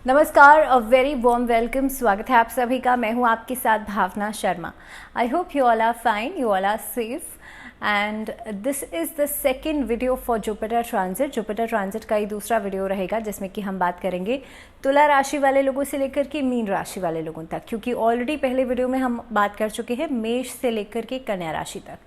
नमस्कार, a very warm welcome. स्वागत है आप सभी का। मैं हूं आपके साथ Bhavna Sharma. I hope you all are fine, you all are safe and this is the second video for Jupiter transit. Jupiter transit का ही दूसरा वीडियो रहेगा जिसमें कि हम बात करेंगे तुला राशि वाले लोगों से लेकर के मीन राशि वाले लोगों तक, क्योंकि ऑलरेडी पहले वीडियो में हम बात कर चुके हैं मेष से लेकर के कन्या राशि तक।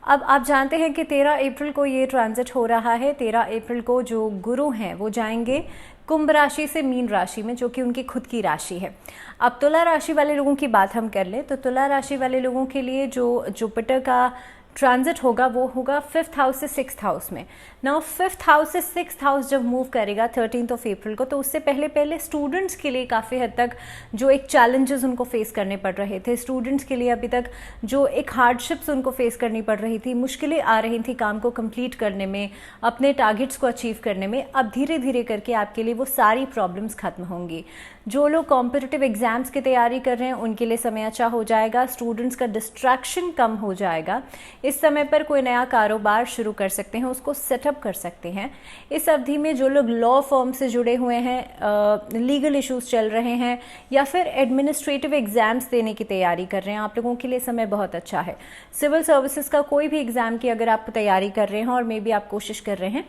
अब आप जानते हैं कि 13 अप्रैल को ये ट्रांजिट हो रहा है। 13 अप्रैल को जो गुरु हैं वो जाएंगे कुंभ राशि से मीन राशि में, जो कि उनकी खुद की राशि है। अब तुला राशि वाले लोगों की बात हम कर लें तो तुला राशि वाले लोगों के लिए जो जुपिटर का ट्रांजिट होगा वो होगा 5th हाउस से 6th हाउस में। नाउ 5th हाउस से 6th हाउस जब मूव करेगा 13 अप्रैल को, तो उससे पहले स्टूडेंट्स के लिए काफ़ी हद तक जो एक चैलेंजेस उनको फेस करने पड़ रहे थे, स्टूडेंट्स के लिए अभी तक जो एक हार्डशिप्स उनको फेस करनी पड़ रही थी, मुश्किलें आ रही थी काम को कंप्लीट करने में, अपने टारगेट्स को अचीव करने में, अब धीरे धीरे करके आपके लिए वो सारी प्रॉब्लम्स खत्म होंगी। जो लोग कॉम्पिटिटिव एग्जाम्स की तैयारी कर रहे हैं उनके लिए समय अच्छा हो जाएगा। स्टूडेंट्स का डिस्ट्रैक्शन कम हो जाएगा। इस समय पर कोई नया कारोबार शुरू कर सकते हैं, उसको सेटअप कर सकते हैं। इस अवधि में जो लोग लॉ फर्म से जुड़े हुए हैं, लीगल इश्यूज चल रहे हैं या फिर एडमिनिस्ट्रेटिव एग्जाम्स देने की तैयारी कर रहे हैं, आप लोगों के लिए समय बहुत अच्छा है। सिविल सर्विसेज का कोई भी एग्जाम की अगर आप तैयारी कर रहे हैं और मे बी आप कोशिश कर रहे हैं,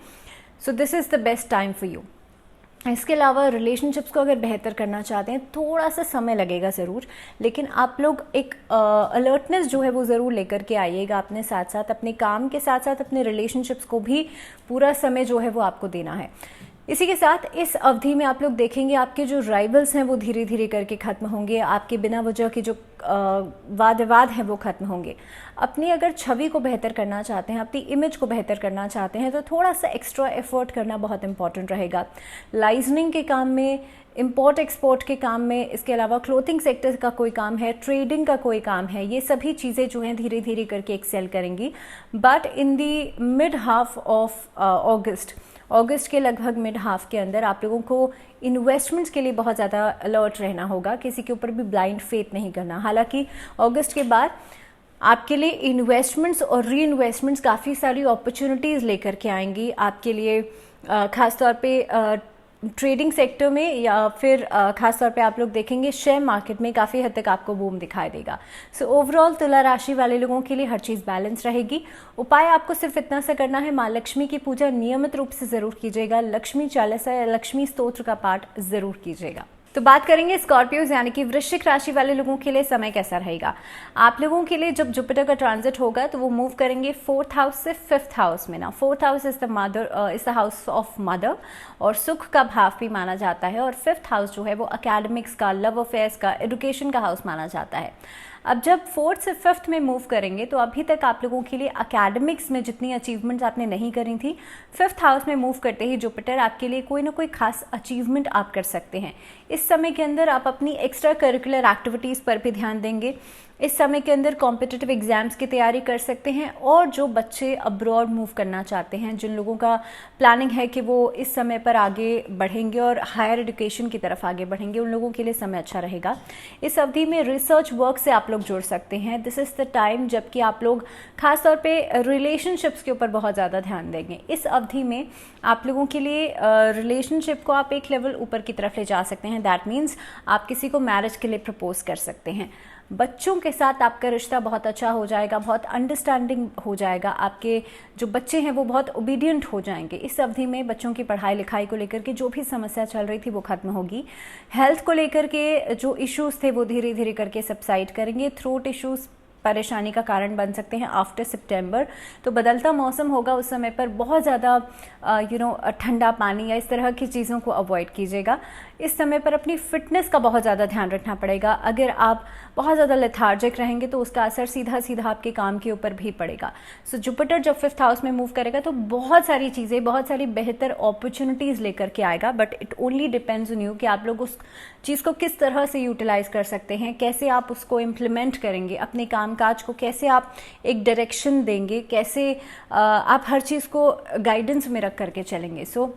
so this is the best time for you. इसके अलावा रिलेशनशिप्स को अगर बेहतर करना चाहते हैं, थोड़ा सा समय लगेगा ज़रूर, लेकिन आप लोग एक अलर्टनेस जो है वो ज़रूर लेकर के आइएगा अपने साथ साथ। अपने काम के साथ साथ अपने रिलेशनशिप्स को भी पूरा समय जो है वो आपको देना है। इसी के साथ इस अवधि में आप लोग देखेंगे आपके जो राइवल्स हैं वो धीरे धीरे करके ख़त्म होंगे। आपके बिना वजह के जो वाद विवाद हैं वो खत्म होंगे। अपनी अगर छवि को बेहतर करना चाहते हैं, अपनी इमेज को बेहतर करना चाहते हैं, तो थोड़ा सा एक्स्ट्रा एफर्ट करना बहुत इंपॉर्टेंट रहेगा। लाइजनिंग के काम में, इम्पोर्ट एक्सपोर्ट के काम में, इसके अलावा क्लोथिंग सेक्टर का कोई काम है, ट्रेडिंग का कोई काम है, ये सभी चीज़ें जो हैं धीरे धीरे करके एक्सेल करेंगी। But in the mid half of अगस्त के लगभग मिड हाफ के अंदर आप लोगों को इन्वेस्टमेंट्स के लिए बहुत ज़्यादा अलर्ट रहना होगा। किसी के ऊपर भी ब्लाइंड फेथ नहीं करना। हालांकि अगस्त के बाद आपके लिए इन्वेस्टमेंट्स और री इन्वेस्टमेंट्स काफ़ी सारी अपॉर्चुनिटीज़ लेकर के आएंगी आपके लिए, ख़ासतौर पे ट्रेडिंग सेक्टर में या फिर खास तौर पे आप लोग देखेंगे शेयर मार्केट में काफ़ी हद तक आपको बूम दिखाई देगा। सो ओवरऑल तुला राशि वाले लोगों के लिए हर चीज़ बैलेंस रहेगी। उपाय आपको सिर्फ इतना सा करना है, माँ लक्ष्मी की पूजा नियमित रूप से ज़रूर कीजिएगा। लक्ष्मी चालीसा या लक्ष्मी स्तोत्र का पाठ ज़रूर कीजिएगा। तो बात करेंगे स्कॉर्पियोज यानी कि वृश्चिक राशि वाले लोगों के लिए समय कैसा रहेगा। आप लोगों के लिए जब जुपिटर का ट्रांजिट होगा तो वो मूव करेंगे 4th हाउस से 5th हाउस में। ना 4th house is the house of mother और सुख का भाव भी माना जाता है, और 5th हाउस जो है वो अकेडमिक्स का, लव अफेयर्स का, एजुकेशन का हाउस माना जाता है। अब जब 4th से 5th में मूव करेंगे तो अभी तक आप लोगों के लिए अकेडमिक्स में जितनी अचीवमेंट्स आपने नहीं करी थी, 5th हाउस में मूव करते ही जुपिटर आपके लिए कोई ना कोई खास अचीवमेंट आप कर सकते हैं। इस समय के अंदर आप अपनी एक्स्ट्रा करिकुलर एक्टिविटीज़ पर भी ध्यान देंगे। इस समय के अंदर कॉम्पिटिटिव एग्जाम्स की तैयारी कर सकते हैं, और जो बच्चे अब्रॉड मूव करना चाहते हैं, जिन लोगों का प्लानिंग है कि वो इस समय पर आगे बढ़ेंगे और हायर एजुकेशन की तरफ आगे बढ़ेंगे, उन लोगों के लिए समय अच्छा रहेगा। इस अवधि में रिसर्च वर्क से आप लोग जुड़ सकते हैं। दिस इज़ द टाइम जबकि आप लोग खासतौर पे रिलेशनशिप्स के ऊपर बहुत ज़्यादा ध्यान देंगे। इस अवधि में आप लोगों के लिए रिलेशनशिप को आप एक लेवल ऊपर की तरफ ले जा सकते हैं। दैट मीन्स आप किसी को मैरिज के लिए प्रपोज कर सकते हैं। बच्चों के साथ आपका रिश्ता बहुत अच्छा हो जाएगा, बहुत अंडरस्टैंडिंग हो जाएगा। आपके जो बच्चे हैं वो बहुत ओबीडियंट हो जाएंगे। इस अवधि में बच्चों की पढ़ाई लिखाई को लेकर के जो भी समस्या चल रही थी वो खत्म होगी। हेल्थ को लेकर के जो इश्यूज थे वो धीरे धीरे करके सबसाइड करेंगे। थ्रोट इश्यूज परेशानी का कारण बन सकते हैं आफ्टर सितंबर। तो बदलता मौसम होगा, उस समय पर बहुत ज़्यादा ठंडा पानी या इस तरह की चीज़ों को अवॉइड कीजिएगा। इस समय पर अपनी फिटनेस का बहुत ज़्यादा ध्यान रखना पड़ेगा। अगर आप बहुत ज़्यादा लेथार्जिक रहेंगे तो उसका असर सीधा सीधा आपके काम के ऊपर भी पड़ेगा। सो जुपिटर जब 5th हाउस में मूव करेगा तो बहुत सारी चीज़ें, बहुत सारी बेहतर अपॉर्चुनिटीज़ लेकर के आएगा। But it only depends on you कि आप लोग उस चीज़ को किस तरह से यूटिलाइज कर सकते हैं, कैसे आप उसको इम्प्लीमेंट करेंगे, अपने कामकाज को कैसे आप एक डायरेक्शन देंगे, कैसे आप हर चीज़ को गाइडेंस में रख करके चलेंगे। सो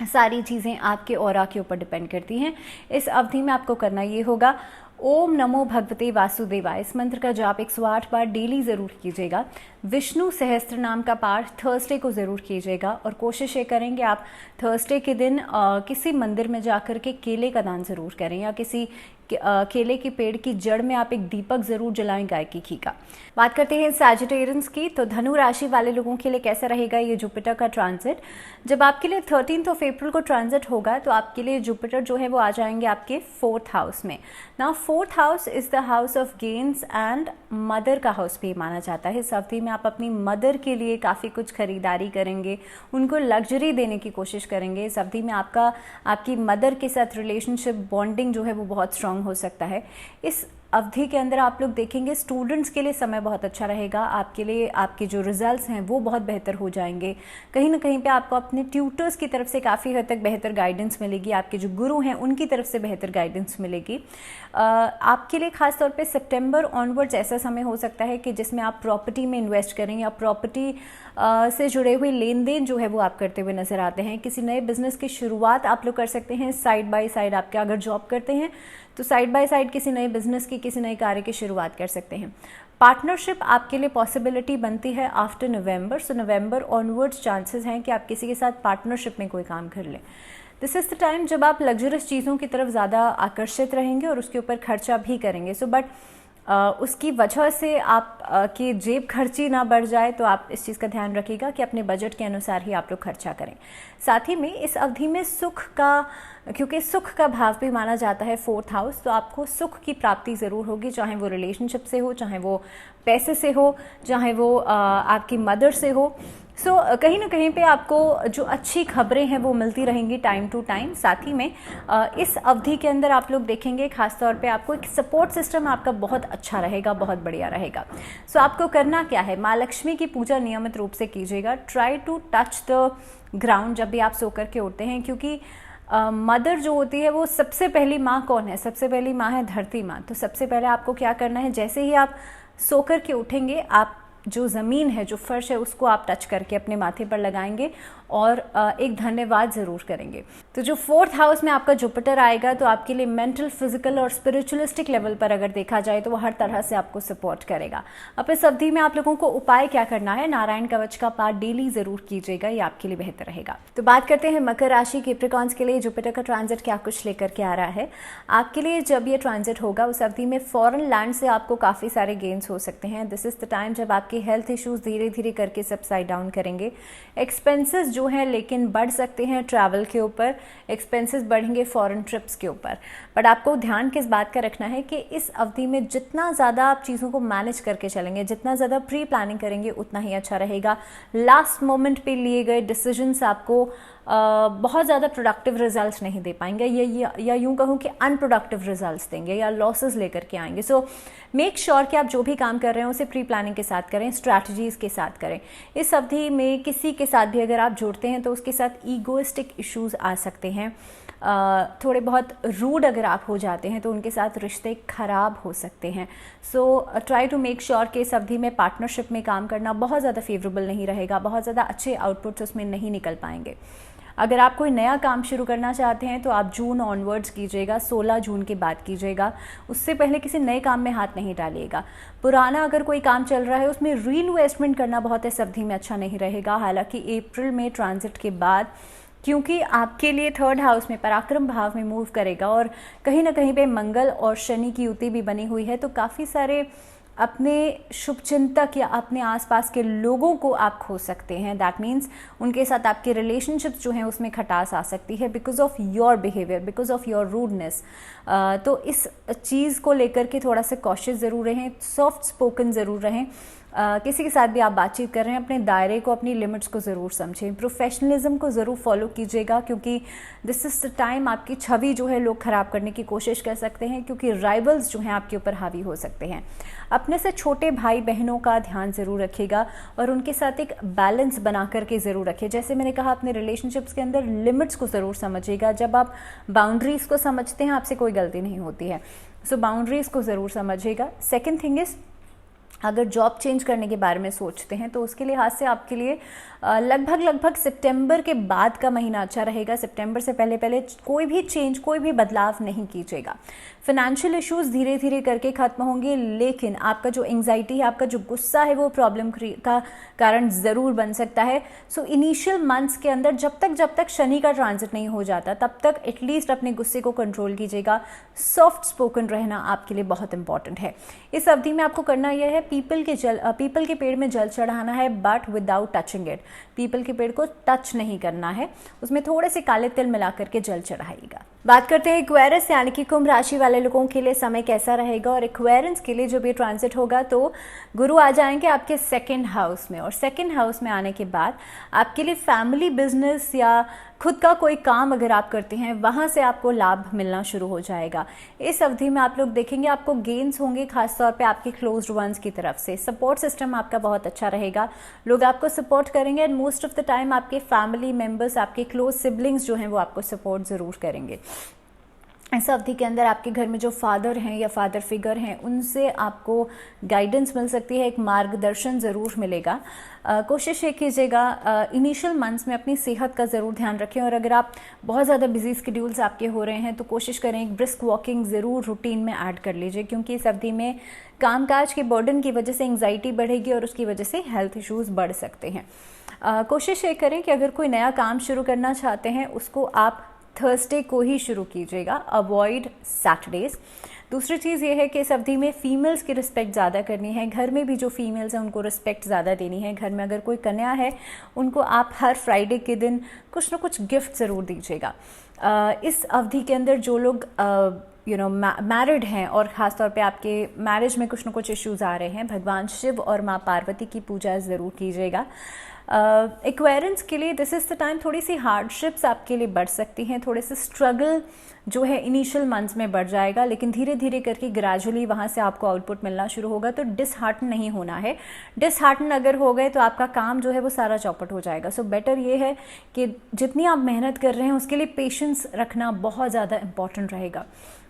सारी चीज़ें आपके ऑरा के ऊपर डिपेंड करती हैं। इस अवधि में आपको करना ये होगा, ओम नमो भगवते वासुदेवाय, इस मंत्र का जाप 108 बार डेली ज़रूर कीजिएगा। विष्णु सहस्त्र नाम का पाठ थर्सडे को ज़रूर कीजिएगा और कोशिश ये करेंगे आप थर्सडे के दिन किसी मंदिर में जाकर के केले का दान ज़रूर करें, या किसी केले के पेड़ की जड़ में आप एक दीपक ज़रूर जलाएं गाय की घी का। बात करते हैं सैजिटेरियंस की, तो धनु राशि वाले लोगों के लिए कैसा रहेगा ये जुपिटर का ट्रांजिट। जब आपके लिए 13 अप्रैल को ट्रांजिट होगा तो आपके लिए जुपिटर जो है वो आ जाएंगे आपके 4th हाउस में। ना 4th house is the house of gains and mother का हाउस भी माना जाता है। इस अवधि में आप अपनी मदर के लिए काफ़ी कुछ खरीदारी करेंगे, उनको लग्जरी देने की कोशिश करेंगे। इस अवधि में आपकी मदर के साथ रिलेशनशिप बॉन्डिंग जो है वो बहुत स्ट्रांग हो सकता है। इस अवधि के अंदर आप लोग देखेंगे स्टूडेंट्स के लिए समय बहुत अच्छा रहेगा। आपके लिए आपके जो रिजल्ट्स हैं वो बहुत बेहतर हो जाएंगे। कहीं ना कहीं पे आपको अपने ट्यूटर्स की तरफ से काफ़ी हद तक बेहतर गाइडेंस मिलेगी, आपके जो गुरु हैं उनकी तरफ से बेहतर गाइडेंस मिलेगी। आपके लिए खास तौर पे सितंबर ऑनवर्ड्स ऐसा समय हो सकता है कि जिसमें आप प्रॉपर्टी में इन्वेस्ट करें या प्रॉपर्टी से जुड़े हुए लेन देन जो है वो आप करते हुए नजर आते हैं। किसी नए बिजनेस की शुरुआत आप लोग कर सकते हैं साइड बाय साइड। आपके अगर जॉब करते हैं तो साइड बाय साइड किसी नए बिजनेस की, किसी नए कार्य की शुरुआत कर सकते हैं। पार्टनरशिप आपके लिए पॉसिबिलिटी बनती है आफ्टर नवंबर। सो नवंबर ऑनवर्ड्स चांसेस हैं कि आप किसी के साथ पार्टनरशिप में कोई काम कर लें। दिस इज़ द टाइम जब आप लग्जरियस चीज़ों की तरफ ज़्यादा आकर्षित रहेंगे और उसके ऊपर खर्चा भी करेंगे। सो बट उसकी वजह से आप की जेब खर्ची ना बढ़ जाए, तो आप इस चीज़ का ध्यान रखिएगा कि अपने बजट के अनुसार ही आप लोग खर्चा करें। साथ ही में इस अवधि में क्योंकि सुख का भाव भी माना जाता है 4th हाउस, तो आपको सुख की प्राप्ति ज़रूर होगी, चाहे वो रिलेशनशिप से हो, चाहे वो पैसे से हो, चाहे वो आपकी मदर से हो। सो कहीं ना कहीं पे आपको जो अच्छी खबरें हैं वो मिलती रहेंगी टाइम टू टाइम। साथ ही में इस अवधि के अंदर आप लोग देखेंगे खास तौर पे आपको एक सपोर्ट सिस्टम आपका बहुत अच्छा रहेगा, बहुत बढ़िया रहेगा। सो आपको करना क्या है, माँ लक्ष्मी की पूजा नियमित रूप से कीजिएगा। Try to touch the ground जब भी आप सो करके उठते हैं, क्योंकि मदर जो होती है वो सबसे पहली माँ कौन है, सबसे पहली माँ है धरती माँ। तो सबसे पहले आपको क्या करना है, जैसे ही आप सो कर के उठेंगे आप जो ज़मीन है, जो फर्श है, उसको आप टच करके अपने माथे पर लगाएंगे और एक धन्यवाद ज़रूर करेंगे। तो जो 4th हाउस में आपका जुपिटर आएगा तो आपके लिए मेंटल, फिजिकल और स्पिरिचुअलिस्टिक लेवल पर अगर देखा जाए तो वो हर तरह से आपको सपोर्ट करेगा। अब इस अवधि में आप लोगों को उपाय क्या करना है, नारायण कवच का पाठ डेली ज़रूर कीजिएगा, ये आपके लिए बेहतर रहेगा। तो बात करते हैं मकर राशि कैप्रिकॉर्न्स के लिए जुपिटर का ट्रांजिट क्या कुछ लेकर के आ रहा है आपके लिए। जब ये ट्रांजिट होगा उस अवधि में फॉरेन लैंड से आपको काफ़ी सारे गेन्स हो सकते हैं। दिस इज़ द टाइम जब आपके हेल्थ इश्यूज धीरे धीरे करके सबसाइड डाउन करेंगे। एक्सपेंसेस जो हैं लेकिन बढ़ सकते हैं ट्रैवल के ऊपर, एक्सपेंसेस बढ़ेंगे फॉरेन ट्रिप्स के ऊपर। बट आपको ध्यान किस बात का रखना है कि इस अवधि में जितना ज़्यादा आप चीज़ों को मैनेज करके चलेंगे, जितना ज़्यादा प्री प्लानिंग करेंगे उतना ही अच्छा रहेगा। लास्ट मोमेंट पे लिए गए डिसीजंस आपको बहुत ज़्यादा प्रोडक्टिव रिजल्ट्स नहीं दे पाएंगे, या यूँ कहूँ कि अनप्रोडक्टिव रिजल्ट्स देंगे या लॉसेस लेकर के आएंगे। सो मेक श्योर कि आप जो भी काम कर रहे हैं उसे प्री प्लानिंग के साथ करें, स्ट्रैटेजीज़ के साथ करें। इस अवधि में किसी के साथ भी अगर आप जुड़ते हैं तो उसके साथ ईगोइस्टिक इश्यूज़ आ सकते हैं। थोड़े बहुत रूड अगर आप हो जाते हैं तो उनके साथ रिश्ते खराब हो सकते हैं। So try to make sure कि इस अवधि में पार्टनरशिप में काम करना बहुत ज़्यादा फेवरेबल नहीं रहेगा, बहुत ज़्यादा अच्छे आउटपुट्स उसमें नहीं निकल पाएंगे। अगर आप कोई नया काम शुरू करना चाहते हैं तो आप जून ऑनवर्ड्स कीजिएगा, 16 जून के बाद कीजिएगा, उससे पहले किसी नए काम में हाथ नहीं डालिएगा। पुराना अगर कोई काम चल रहा है उसमें रीइन्वेस्टमेंट करना बहुत इस अवधि में अच्छा नहीं रहेगा। हालांकि अप्रैल में ट्रांजिट के बाद, क्योंकि आपके लिए 3rd हाउस में पराक्रम भाव में मूव करेगा और कहीं ना कहीं पे मंगल और शनि की युति भी बनी हुई है, तो काफ़ी सारे अपने शुभचिंतक या अपने आसपास के लोगों को आप खो सकते हैं। दैट मीन्स उनके साथ आपके रिलेशनशिप्स जो हैं उसमें खटास आ सकती है because of your behaviour, because of your rudeness. तो इस चीज़ को लेकर के थोड़ा सा कॉशियस ज़रूर रहें, सॉफ्ट स्पोकन ज़रूर रहें। किसी के साथ भी आप बातचीत कर रहे हैं अपने दायरे को, अपनी लिमिट्स को ज़रूर समझें। प्रोफेशनलिज्म को ज़रूर फॉलो कीजिएगा, क्योंकि दिस इज़ द टाइम आपकी छवि जो है लोग ख़राब करने की कोशिश कर सकते हैं, क्योंकि राइवल्स जो हैं आपके ऊपर हावी हो सकते हैं। अपने से छोटे भाई बहनों का ध्यान ज़रूर रखिएगा और उनके साथ एक बैलेंस बना करके ज़रूर रखिए। जैसे मैंने कहा, अपने रिलेशनशिप्स के अंदर लिमिट्स को ज़रूर समझिएगा। जब आप बाउंड्रीज़ को समझते हैं आपसे कोई गलती नहीं होती है। सो बाउंड्रीज़ को ज़रूर समझिएगा। सेकेंड थिंग इज़ अगर जॉब चेंज करने के बारे में सोचते हैं तो उसके लिहाज से आपके लिए लगभग सितंबर के बाद का महीना अच्छा रहेगा। सितंबर से पहले कोई भी चेंज, कोई भी बदलाव नहीं कीजिएगा। फाइनेंशियल इश्यूज धीरे धीरे करके खत्म होंगे, लेकिन आपका जो एंग्जाइटी है, आपका जो गुस्सा है, वो प्रॉब्लम का कारण ज़रूर बन सकता है। सो इनिशियल मंथ्स के अंदर जब तक शनि का ट्रांजिट नहीं हो जाता, तब तक एटलीस्ट अपने गुस्से को कंट्रोल कीजिएगा। सॉफ्ट स्पोकन रहना आपके लिए बहुत इंपॉर्टेंट है। इस अवधि में आपको करना यह है, पीपल के पेड़ में जल चढ़ाना है, but without touching it. People के पेड़ को टच नहीं करना है, उसमें थोड़े से काले तिल मिला करके जल चढ़ाइएगा। बात करते हैं एक्वेरियस यानी कि कुंभ राशि वाले लोगों के लिए समय कैसा रहेगा। और एक्वेरियस के लिए जो भी ट्रांजिट होगा, तो गुरु आ जाएंगे आपके सेकंड हाउस में, और सेकंड हाउस में आने के बाद आपके लिए फैमिली बिजनेस या खुद का कोई काम अगर आप करते हैं, वहाँ से आपको लाभ मिलना शुरू हो जाएगा। इस अवधि में आप लोग देखेंगे आपको गेन्स होंगे, खासतौर पे आपके क्लोज्ड वंस की तरफ से। सपोर्ट सिस्टम आपका बहुत अच्छा रहेगा, लोग आपको सपोर्ट करेंगे, and most of the time आपके फैमिली मेम्बर्स, आपके क्लोज सिबलिंग्स जो हैं वो आपको सपोर्ट ज़रूर करेंगे। इस अवधि के अंदर आपके घर में जो फादर हैं या फादर फिगर हैं, उनसे आपको गाइडेंस मिल सकती है, एक मार्गदर्शन ज़रूर मिलेगा। कोशिश ये कीजिएगा इनिशियल मंथ्स में अपनी सेहत का ज़रूर ध्यान रखें, और अगर आप बहुत ज़्यादा बिजी स्केड्यूल्स आपके हो रहे हैं तो कोशिश करें एक ब्रिस्क वॉकिंग ज़रूर रूटीन में ऐड कर लीजिए, क्योंकि इस अवधि में कामकाज के बर्डन की वजह से एंग्जाइटी बढ़ेगी और उसकी वजह से हेल्थ इश्यूज़ बढ़ सकते हैं। कोशिश ये करें कि अगर कोई नया काम शुरू करना चाहते हैं, उसको आप थर्सडे को ही शुरू कीजिएगा, अवॉइड सैटरडेज। दूसरी चीज़ ये है कि इस अवधि में फीमेल्स की रिस्पेक्ट ज़्यादा करनी है, घर में भी जो फीमेल्स हैं उनको रिस्पेक्ट ज़्यादा देनी है। घर में अगर कोई कन्या है, उनको आप हर फ्राइडे के दिन कुछ ना कुछ गिफ्ट ज़रूर दीजिएगा। इस अवधि के अंदर जो लोग मैरिड हैं और ख़ासतौर पे आपके मैरिज में कुछ ना कुछ इश्यूज़ आ रहे हैं, भगवान शिव और माँ पार्वती की पूजा ज़रूर कीजिएगा। एक्वेरियंस के लिए दिस इज़ द टाइम, थोड़ी सी हार्डशिप्स आपके लिए बढ़ सकती हैं, थोड़े से स्ट्रगल जो है इनिशियल मंथ्स में बढ़ जाएगा, लेकिन धीरे धीरे करके ग्रेजुअली वहाँ से आपको आउटपुट मिलना शुरू होगा। तो डिसहार्टन नहीं होना है। डिसहार्टन अगर हो गए तो आपका काम जो है वो सारा चौपट हो जाएगा। सो बेटर ये है कि जितनी आप मेहनत कर रहे हैं उसके लिए पेशेंस रखना बहुत ज़्यादा इंपॉर्टेंट रहेगा।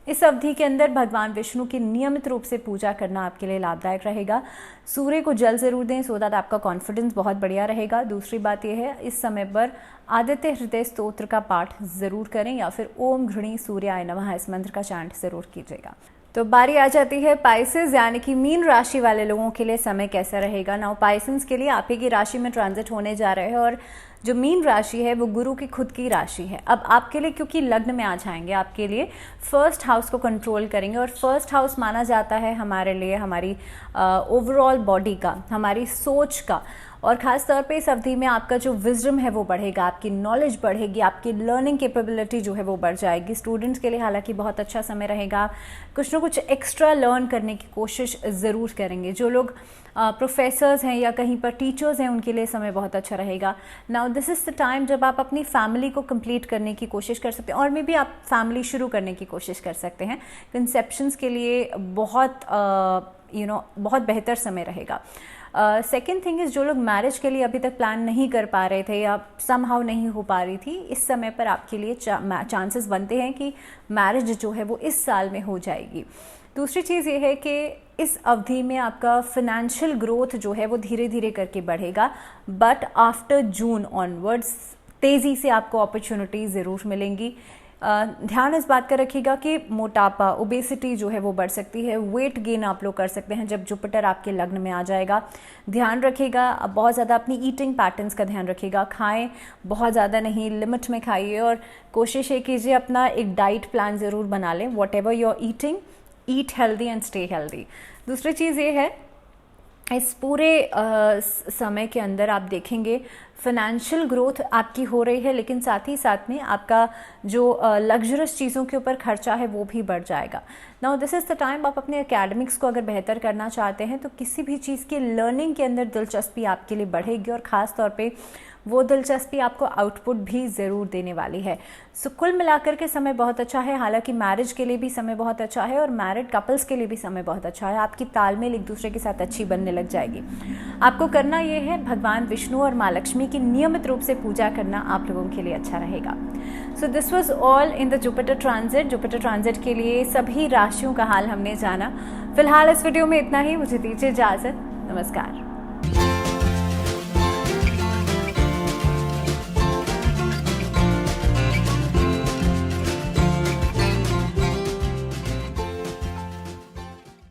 इस अवधि के अंदर भगवान विष्णु की नियमित रूप से पूजा करना आपके लिए लाभदायक रहेगा। सूर्य को जल ज़रूर दें, सो दैट आपका कॉन्फिडेंस बहुत बढ़िया रहेगा। दूसरी बात यह है, इस समय पर आदित्य हृदय स्तोत्र का पाठ ज़रूर करें, या फिर ओम घृणी सूर्याय नमः इस मंत्र का चांट ज़रूर कीजिएगा। तो बारी आ जाती है पाइसेस यानी कि मीन राशि वाले लोगों के लिए समय कैसा रहेगा। नाउ पाइसेस के लिए आप ही की राशि में ट्रांजिट होने जा रहे हैं, और जो मीन राशि है वो गुरु की खुद की राशि है। अब आपके लिए क्योंकि लग्न में आ जाएंगे, आपके लिए फर्स्ट हाउस को कंट्रोल करेंगे, और फर्स्ट हाउस माना जाता है हमारे लिए हमारी ओवरऑल बॉडी का, हमारी सोच का, और ख़ास तौर पे इस अवधि में आपका जो विजडम है वो बढ़ेगा, आपकी नॉलेज बढ़ेगी, आपकी लर्निंग कैपेबिलिटी जो है वो बढ़ जाएगी। स्टूडेंट्स के लिए हालांकि बहुत अच्छा समय रहेगा, कुछ ना कुछ एक्स्ट्रा लर्न करने की कोशिश ज़रूर करेंगे। जो लोग प्रोफेसर्स हैं या कहीं पर टीचर्स हैं, उनके लिए समय बहुत अच्छा रहेगा। Now this is the time जब आप अपनी फैमिली को कंप्लीट करने की कोशिश कर सकते हैं, और मे भी आप फैमिली शुरू करने की कोशिश कर सकते हैं। कंसेप्शंस के लिए बहुत बहुत बेहतर समय रहेगा। सेकेंड थिंग इज़, जो लोग मैरिज के लिए अभी तक प्लान नहीं कर पा रहे थे या समहाउ नहीं हो पा रही थी, इस समय पर आपके लिए चांसेस बनते हैं कि मैरिज जो है वो इस साल में हो जाएगी। दूसरी चीज़ ये है कि इस अवधि में आपका फिनेंशियल ग्रोथ जो है वो धीरे धीरे करके बढ़ेगा, बट आफ्टर जून ऑनवर्ड्स तेज़ी से आपको अपॉर्चुनिटी ज़रूर मिलेंगी। ध्यान इस बात का रखिएगा कि मोटापा, ओबेसिटी जो है वो बढ़ सकती है, वेट गेन आप लोग कर सकते हैं जब जुपिटर आपके लग्न में आ जाएगा। ध्यान रखिएगा, बहुत ज़्यादा अपनी ईटिंग पैटर्न्स का ध्यान रखिएगा, खाएं बहुत ज़्यादा नहीं, लिमिट में खाइए, और कोशिश ये कीजिए अपना एक डाइट प्लान ज़रूर बना लें। Whatever you are eating, eat healthy and stay healthy. दूसरी चीज़ ये है, इस पूरे समय के अंदर आप देखेंगे फाइनेंशियल ग्रोथ आपकी हो रही है, लेकिन साथ ही साथ में आपका जो लग्जरस चीज़ों के ऊपर खर्चा है वो भी बढ़ जाएगा। Now this is the time, आप अपने एकेडमिक्स को अगर बेहतर करना चाहते हैं तो किसी भी चीज़ की लर्निंग के अंदर दिलचस्पी आपके लिए बढ़ेगी, और ख़ास तौर पे वो दिलचस्पी आपको आउटपुट भी ज़रूर देने वाली है। सो कुल मिलाकर के समय बहुत अच्छा है। हालांकि मैरिज के लिए भी समय बहुत अच्छा है, और मैरिड कपल्स के लिए भी समय बहुत अच्छा है। आपकी तालमेल एक दूसरे के साथ अच्छी बनने लग जाएगी। आपको करना ये है, भगवान विष्णु और माँ लक्ष्मी की नियमित रूप से पूजा करना आप लोगों के लिए अच्छा रहेगा। So this was all in the Jupiter transit. Jupiter transit के लिए सभी राशियों का हाल हमने जाना। फिलहाल इस वीडियो में इतना ही। मुझे दीजिए इजाज़त। नमस्कार।